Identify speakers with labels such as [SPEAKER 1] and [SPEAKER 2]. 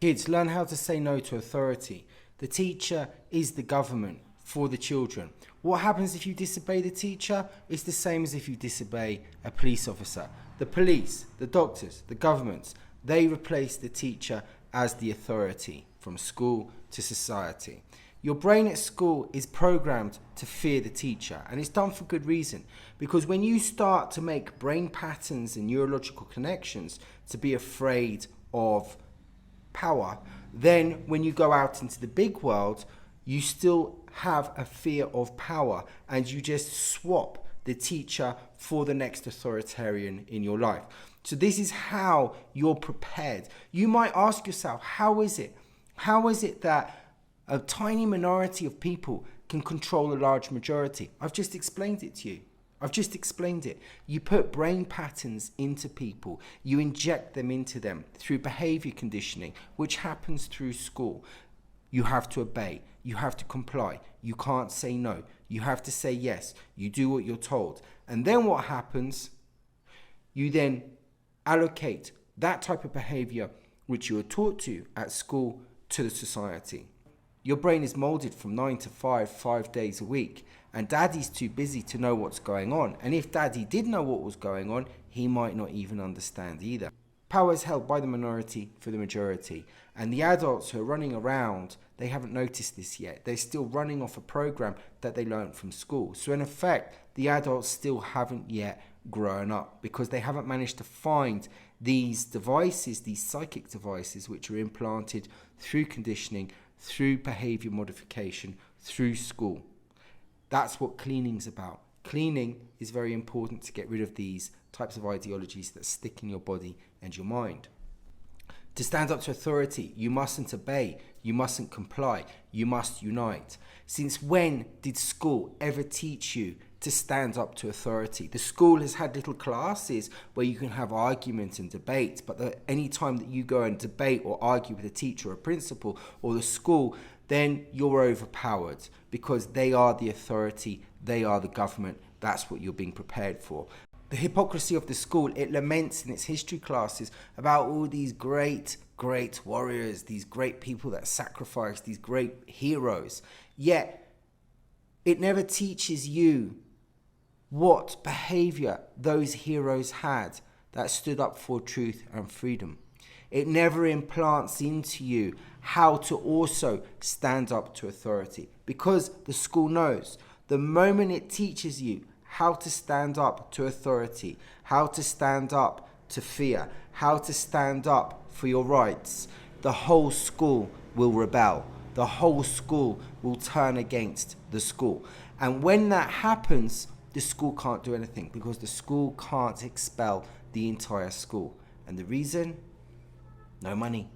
[SPEAKER 1] Kids, learn how to say no to authority. The teacher is the government for the children. What happens if you disobey the teacher? It's the same as if you disobey a police officer. The police, the doctors, the governments, they replace the teacher as the authority from school to society. Your brain at school is programmed to fear the teacher, and it's done for good reason, because when you start to make brain patterns and neurological connections to be afraid of power, then when you go out into the big world, you still have a fear of power, and you just swap the teacher for the next authoritarian in your life. So this is how you're prepared. You might ask yourself, how is it that a tiny minority of people can control a large majority? I've just explained it to you. I've just explained it. You put brain patterns into people. You inject them into them through behavior conditioning, which happens through school. You have to obey. You have to comply. You can't say no. You have to say yes. You do what you're told. And then what happens? You then allocate that type of behavior which you were taught to at school to the society. Your brain is molded from 9 to 5 days a week, and daddy's too busy to know what's going on. And if daddy did know what was going on, he might not even understand either. Power is held by the minority for the majority, and the adults who are running around, they haven't noticed this yet. They're still running off a program that they learned from school. So in effect, the adults still haven't yet grown up, because they haven't managed to find these devices, these psychic devices, which are implanted through conditioning, through behavior modification, through school. That's what cleaning's about. Cleaning is very important to get rid of these types of ideologies that stick in your body and your mind. To stand up to authority, you mustn't obey, you mustn't comply, you must unite. Since when did school ever teach you to stand up to authority? The school has had little classes where you can have argument and debate, but any time that you go and debate or argue with a teacher or a principal or the school, then you're overpowered, because they are the authority, they are the government. That's what you're being prepared for. The hypocrisy of the school, it laments in its history classes about all these great warriors, these great people that sacrifice, these great heroes. Yet, it never teaches you what behavior those heroes had that stood up for truth and freedom. It never implants into you how to also stand up to authority, because the school knows the moment it teaches you how to stand up to authority, how to stand up to fear, how to stand up for your rights, the whole school will rebel. The whole school will turn against the school. And when that happens, the school can't do anything, because the school can't expel the entire school. And the reason? No money.